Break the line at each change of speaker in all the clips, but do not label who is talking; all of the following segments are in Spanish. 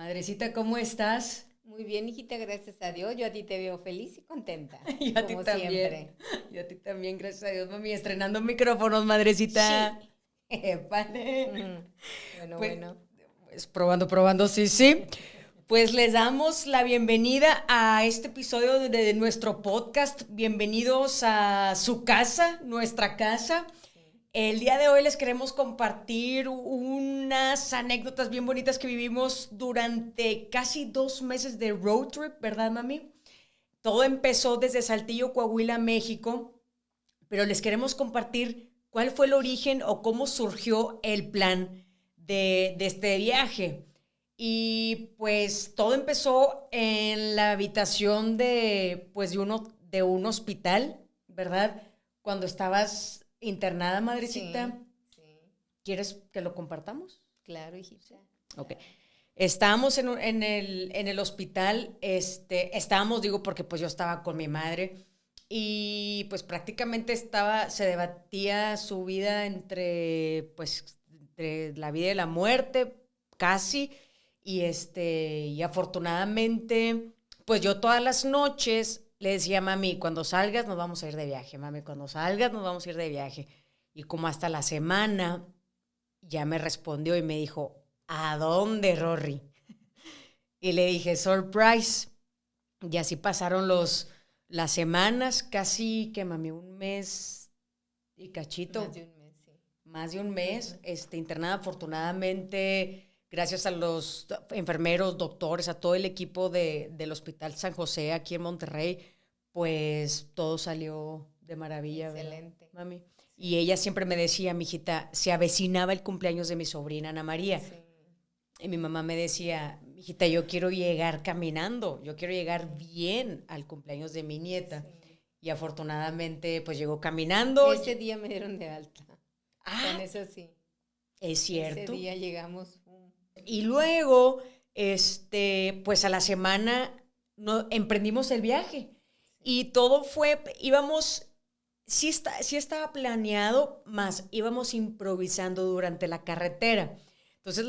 Madrecita, ¿cómo estás?
Muy bien, hijita, gracias a Dios. Yo a ti te veo feliz y contenta.
Y a ti
como
también.
Siempre.
Y a ti también, gracias a Dios, mami. Estrenando micrófonos, madrecita.
Sí.
Épale.
Bueno,
Pues,
bueno.
pues probando, sí, sí. Pues les damos la bienvenida a este episodio de nuestro podcast. Bienvenidos a su casa, nuestra casa. El día de hoy les queremos compartir unas anécdotas bien bonitas que vivimos durante casi 2 meses de road trip, ¿verdad, mami? Todo empezó desde Saltillo, Coahuila, México, pero les queremos compartir cuál fue el origen o cómo surgió el plan de este viaje. Y pues todo empezó en la habitación de un hospital, ¿verdad? Cuando estabas internada, madrecita.
Sí,
¿Quieres que lo compartamos?
claro, hijita.
Ok. Estábamos en el hospital, estábamos, digo, porque pues yo estaba con mi madre y pues prácticamente se debatía su vida entre la vida y la muerte, casi, y afortunadamente, pues yo todas las noches le decía, mami, cuando salgas nos vamos a ir de viaje, mami, cuando salgas nos vamos a ir de viaje. Y como hasta la semana ya me respondió y me dijo, ¿a dónde, Rory? Y le dije, surprise. Y así pasaron las semanas, casi que mami, un mes y cachito.
Más de un mes, sí.
Más de un mes, internada afortunadamente, gracias a los enfermeros, doctores, a todo el equipo del Hospital San José aquí en Monterrey, pues todo salió de maravilla.
Excelente.
¿Verdad, mami? Y ella siempre me decía, mijita, se avecinaba el cumpleaños de mi sobrina Ana María.
Sí.
Y mi mamá me decía, mijita, yo quiero llegar caminando, yo quiero llegar bien al cumpleaños de mi nieta.
Sí.
Y afortunadamente, pues llegó caminando.
Ese día me dieron de alta. Con eso sí.
Es cierto.
Ese día llegamos.
Y luego, pues a la semana emprendimos el viaje. Y todo sí estaba planeado, más íbamos improvisando durante la carretera. Entonces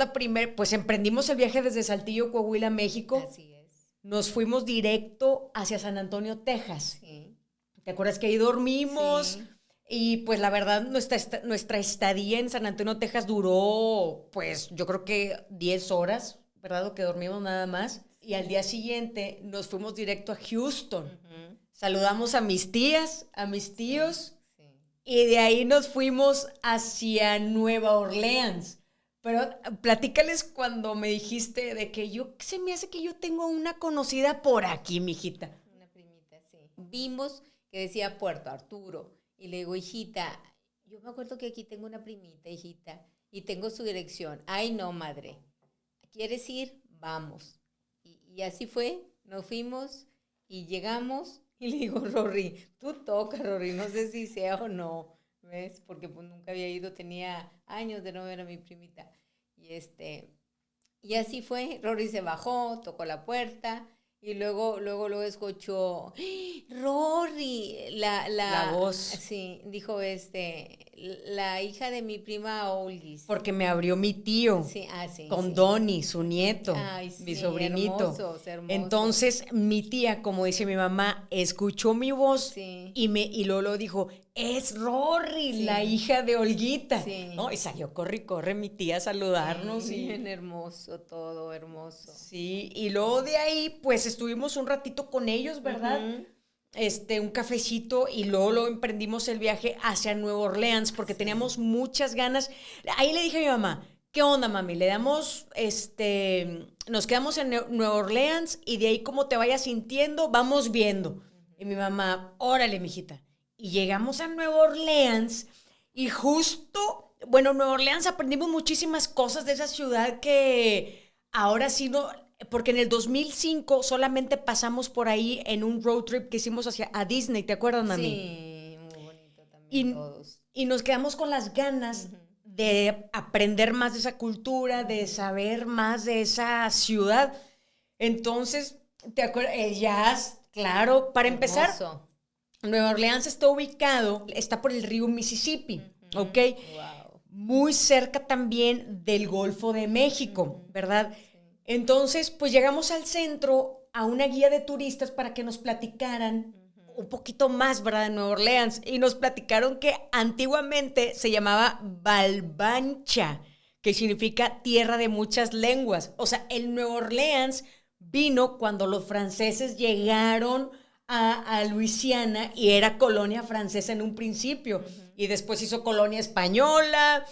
pues emprendimos el viaje desde Saltillo, Coahuila, México.
Así es.
Nos fuimos directo hacia San Antonio, Texas.
Sí.
¿Te acuerdas que ahí dormimos?
Sí.
Y pues la verdad, nuestra estadía en San Antonio, Texas duró, pues yo creo que 10 horas, ¿verdad? Lo que dormimos nada más. Y al día siguiente nos fuimos directo a Houston.
Uh-huh.
Saludamos a mis tías, a mis tíos.
Sí.
Y de ahí nos fuimos hacia Nueva Orleans. Pero platícales cuando me dijiste de que se me hace que yo tengo una conocida por aquí, mijita.
Una primita, sí. Vimos que decía Puerto Arturo. Y le digo, hijita, yo me acuerdo que aquí tengo una primita, hijita, y tengo su dirección. Ay, no, madre. ¿Quieres ir? Vamos. Y así fue. Nos fuimos y llegamos. Y le digo, Rory, tú toca, Rory. No sé si sea o no. ¿Ves? Porque pues nunca había ido. Tenía años de no ver a mi primita. Y así fue. Rory se bajó, tocó la puerta. Y luego escuchó, Rory,
La voz.
Sí, dijo la hija de mi prima Olgis.
Porque me abrió mi tío.
Sí, sí.
Con
sí.
Donnie, su nieto.
Ay, sí,
mi sobrinito.
Hermosos.
Entonces, mi tía, como dice mi mamá, escuchó mi voz.
Sí.
Y luego dijo, es Rory,
Sí.
la hija de Olguita.
Sí.
¿No? Y salió, corre mi tía a saludarnos.
Sí, bien hermoso, todo hermoso.
Sí, y luego de ahí, pues estuvimos un ratito con ellos, ¿verdad?
Uh-huh.
Un cafecito, y luego emprendimos el viaje hacia Nueva Orleans porque teníamos muchas ganas. Ahí le dije a mi mamá, ¿qué onda, mami? Nos quedamos en Nueva Orleans y de ahí como te vayas sintiendo, vamos viendo. Uh-huh. Y mi mamá, órale, mijita. Y llegamos a Nueva Orleans y Nueva Orleans aprendimos muchísimas cosas de esa ciudad que ahora sí no... Porque en el 2005 solamente pasamos por ahí en un road trip que hicimos a Disney, ¿te acuerdas, mami?
Sí, muy bonito también todos.
Y nos quedamos con las ganas de aprender más de esa cultura, de saber más de esa ciudad. Entonces, ¿te acuerdas? El jazz, claro. Para empezar, Nueva Orleans está por el río Mississippi, ¿ok?
Wow.
Muy cerca también del Golfo de México, ¿verdad? Entonces, pues llegamos al centro a una guía de turistas para que nos platicaran un poquito más, ¿verdad?, de Nueva Orleans. Y nos platicaron que antiguamente se llamaba Balbancha, que significa tierra de muchas lenguas. O sea, el Nueva Orleans vino cuando los franceses llegaron a Luisiana y era colonia francesa en un principio. Y después hizo colonia española.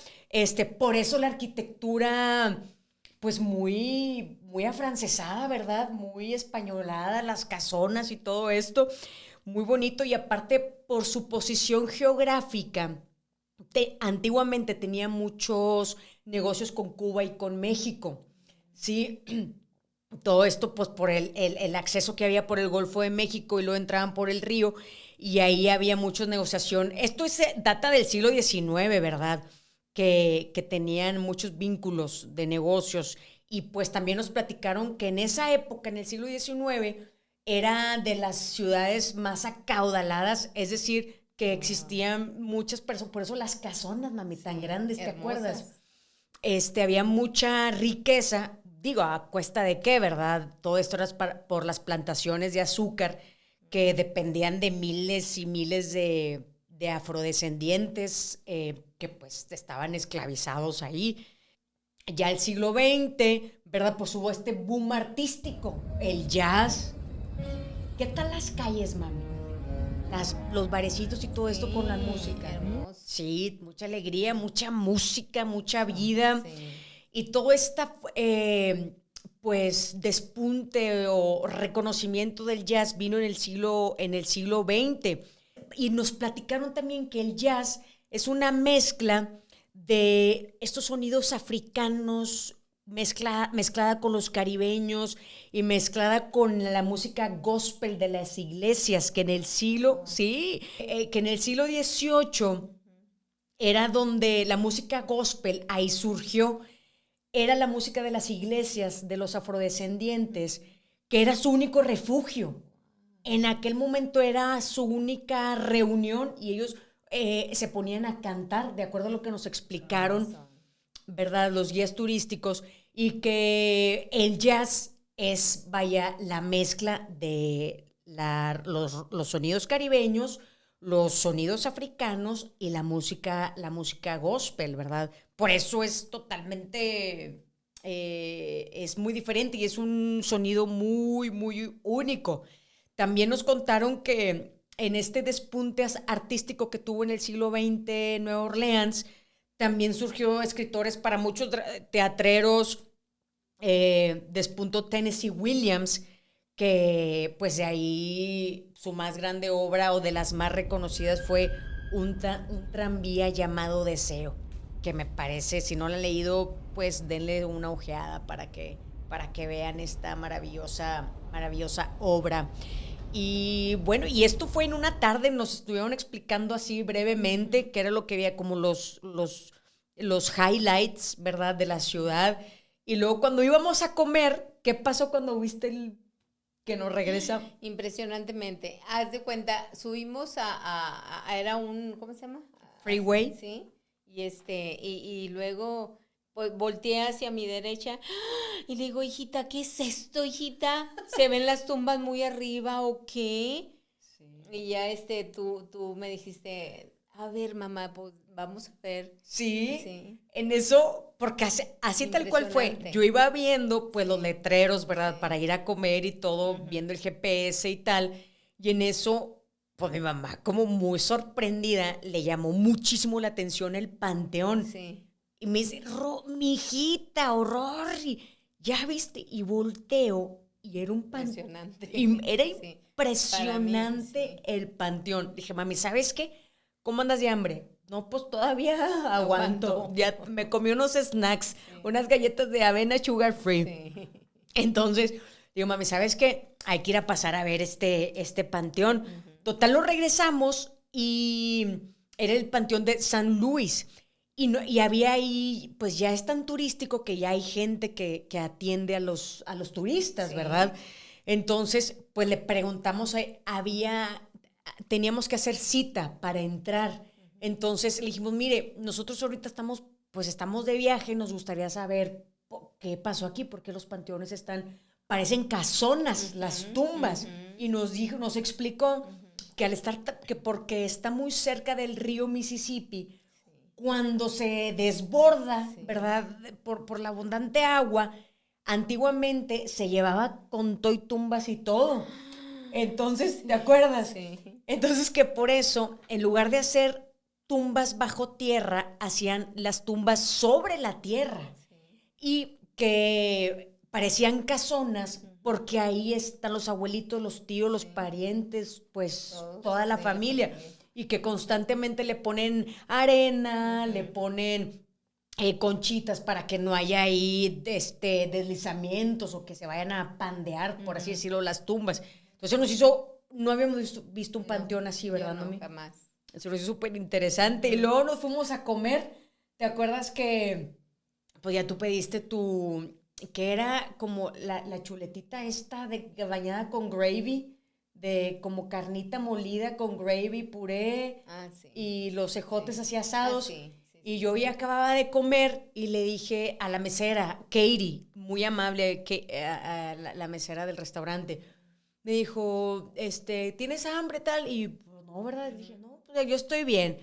Por eso la arquitectura pues muy afrancesada, ¿verdad? Muy españolada, las casonas y todo esto, muy bonito. Y aparte, por su posición geográfica, antiguamente tenía muchos negocios con Cuba y con México, ¿sí? Todo esto, pues, por el acceso que había por el Golfo de México y luego entraban por el río y ahí había mucha negociación. Esto data del siglo XIX, ¿verdad? Que tenían muchos vínculos de negocios y pues también nos platicaron que en esa época, en el siglo XIX, era de las ciudades más acaudaladas, es decir, que existían muchas personas, por eso las casonas, mami, tan grandes, ¿te acuerdas? Había mucha riqueza, digo, ¿a cuesta de qué, verdad? Todo esto era por las plantaciones de azúcar que dependían de miles y miles de afrodescendientes que pues estaban esclavizados ahí. Ya el siglo XX, ¿verdad? Pues hubo este boom artístico, el jazz. ¿Qué tal las calles, mami? Los barecitos y todo esto con la música.
Hermoso.
Sí, mucha alegría, mucha música, mucha vida. Sí. Y todo esta, pues, despunte o reconocimiento del jazz vino en el siglo XX. Y nos platicaron también que el jazz es una mezcla de estos sonidos africanos mezclada con los caribeños y mezclada con la música gospel de las iglesias, que en el siglo, que en el siglo XVIII era donde la música gospel ahí surgió, era la música de las iglesias, de los afrodescendientes, que era su único refugio. En aquel momento era su única reunión y ellos se ponían a cantar, de acuerdo a lo que nos explicaron, ¿verdad?, los guías turísticos, y que el jazz es, vaya, la mezcla de los sonidos caribeños, los sonidos africanos y la música gospel, ¿verdad? Por eso es totalmente, es muy diferente y es un sonido muy, muy único. También nos contaron que en este despunte artístico que tuvo en el siglo XX Nueva Orleans, también surgió escritores para muchos teatreros. Despuntó Tennessee Williams, que pues de ahí su más grande obra o de las más reconocidas fue un tranvía llamado Deseo, que me parece, si no la han leído, pues denle una ojeada para que vean esta maravillosa obra. Y bueno, y esto fue en una tarde, nos estuvieron explicando así brevemente qué era lo que había, como los highlights, ¿verdad?, de la ciudad. Y luego cuando íbamos a comer, ¿qué pasó cuando viste que nos regresa?
Impresionantemente. Haz de cuenta, subimos era un, ¿cómo se llama?
Freeway.
Sí. Y luego pues, volteé hacia mi derecha y le digo, hijita, ¿qué es esto, hijita? ¿Se ven las tumbas muy arriba o qué? Sí. Y ya tú me dijiste, a ver, mamá, pues vamos a ver.
Sí. En eso, porque así tal cual fue. Yo iba viendo pues los letreros, ¿verdad? Sí. Para ir a comer y todo, viendo el GPS y tal. Y en eso, pues mi mamá, como muy sorprendida, le llamó muchísimo la atención el Panteón. Sí. Y me dice, mi hijita, horror, ¿ya viste? Y volteo y era un panteón. Era impresionante el Panteón. Dije, mami, ¿sabes qué? ¿Cómo andas de hambre? No, pues todavía aguanto. Ya me comí unos snacks, unas galletas de avena sugar free. Sí. Entonces, digo, mami, ¿sabes qué? Hay que ir a pasar a ver este panteón. Total, lo regresamos y era el Panteón de San Luis. Y había ahí, pues ya es tan turístico que ya hay gente que atiende a los turistas, ¿verdad? Entonces, pues le preguntamos, teníamos que hacer cita para entrar. Entonces le dijimos, mire, nosotros ahorita estamos de viaje, nos gustaría saber ¿qué pasó aquí? ¿Por qué los panteones parecen casonas, las tumbas? Y nos explicó que al estar, que porque está muy cerca del río Mississippi, cuando se desborda, ¿verdad? Por la abundante agua, antiguamente se llevaba con todo y tumbas y todo. Entonces, ¿te acuerdas?
Sí.
Entonces que por eso, en lugar de hacer tumbas bajo tierra, hacían las tumbas sobre la tierra. Y que parecían casonas porque ahí están los abuelitos, los tíos, los parientes, pues toda la familia. Y que constantemente le ponen arena, le ponen conchitas para que no haya ahí deslizamientos o que se vayan a pandear, por así decirlo, las tumbas. Entonces no habíamos visto un panteón así, ¿verdad,
no,
Noemí?
Jamás.
Eso es súper interesante. Y luego nos fuimos a comer. ¿Te acuerdas que pues ya tú pediste que era como la chuletita esta bañada con gravy, de como carnita molida con gravy, puré, y los ejotes así asados? Y yo ya acababa de comer y le dije a la mesera, Katie, muy amable, a la mesera del restaurante, me dijo, ¿tienes hambre tal? Y pues, no, ¿verdad? Dije, no, pues yo estoy bien.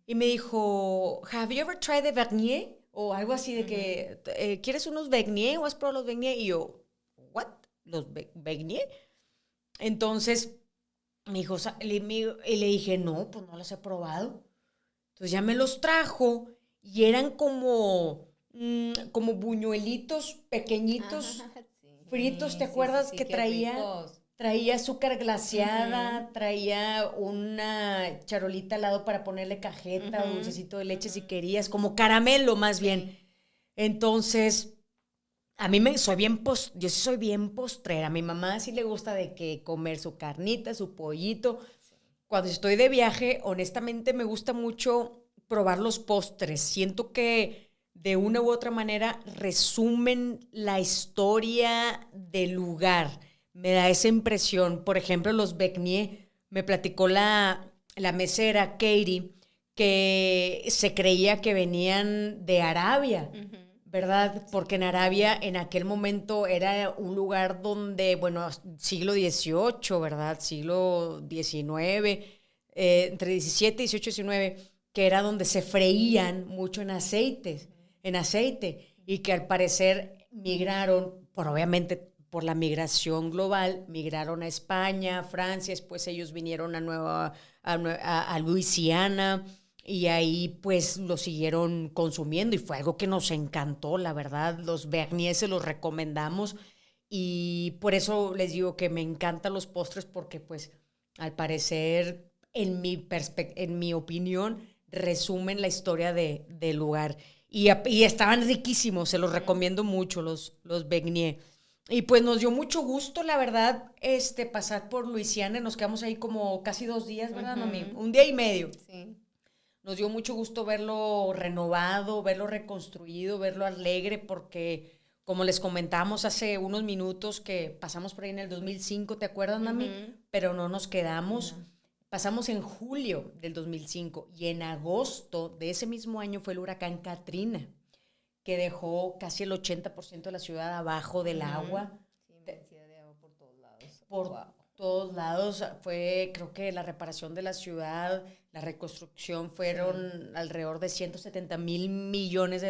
Y me dijo, ¿have you ever tried the beignet? O algo así de que, ¿quieres unos beignet o has probado los beignet? Y yo, ¿what? ¿Los beignet? Entonces me dijo, y le dije, no, pues no los he probado. Entonces ya me los trajo y eran como buñuelitos pequeñitos, fritos, ¿te acuerdas? Que traía azúcar glaseada, traía una charolita al lado para ponerle cajeta, dulcecito de leche si querías, como caramelo más bien. Entonces, yo sí soy bien postrera. A mi mamá sí le gusta de que comer su carnita, su pollito. Cuando estoy de viaje, honestamente me gusta mucho probar los postres. Siento que de una u otra manera resumen la historia del lugar. Me da esa impresión. Por ejemplo, los beignet, me platicó la mesera, Katie, que se creía que venían de Arabia, ¿verdad? Porque en Arabia en aquel momento era un lugar donde, bueno, siglo XVIII, ¿verdad? Siglo XIX, entre 17, 18 y 19, que era donde se freían mucho en aceite, y que al parecer migraron, obviamente por la migración global, migraron a España, a Francia, después ellos vinieron a Luisiana, y ahí pues lo siguieron consumiendo y fue algo que nos encantó, la verdad. Los beignet se los recomendamos y por eso les digo que me encantan los postres porque pues al parecer en mi opinión resumen la historia del lugar y estaban riquísimos, se los recomiendo mucho los beignet. Y pues nos dio mucho gusto, la verdad, pasar por Luisiana. Nos quedamos ahí como casi 2 días, ¿verdad, mami? Un día y medio.
Sí.
Nos dio mucho gusto verlo renovado, verlo reconstruido, verlo alegre, porque como les comentábamos hace unos minutos que pasamos por ahí en el 2005, ¿te acuerdas, mami? Pero no nos quedamos. Pasamos en julio del 2005 y en agosto de ese mismo año fue el huracán Katrina, que dejó casi el 80% de la ciudad abajo del agua.
Sí, densidad de agua por todos lados.
Por todos lados. Creo que la reparación de la ciudad, la reconstrucción fueron alrededor de $170 mil millones.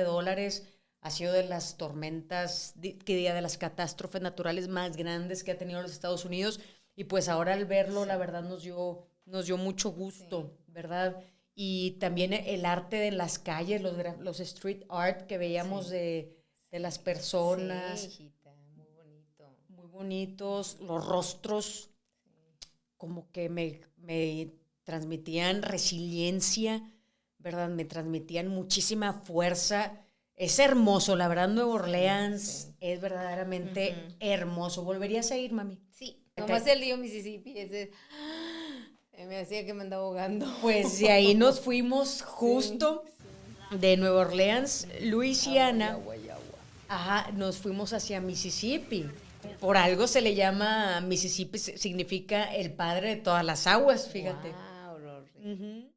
Ha sido de las tormentas, de las catástrofes naturales más grandes que ha tenido los Estados Unidos. Y pues ahora al verlo, la verdad nos dio mucho gusto, ¿verdad? Y también el arte de las calles, los street art que veíamos de las personas.
Sí, hijita, muy bonito.
Muy bonitos, los rostros como que me transmitían resiliencia, ¿verdad? Me transmitían muchísima fuerza. Es hermoso, la verdad, Nueva Orleans es verdaderamente hermoso. ¿Volverías a ir, mami?
Sí, nomás el río Mississippi, me hacía que me andaba ahogando.
Pues de ahí nos fuimos justo de Nueva Orleans, Luisiana.
Agua.
Ajá, nos fuimos hacia Mississippi. Por algo se le llama Mississippi, significa el padre de todas las aguas, fíjate.
Wow,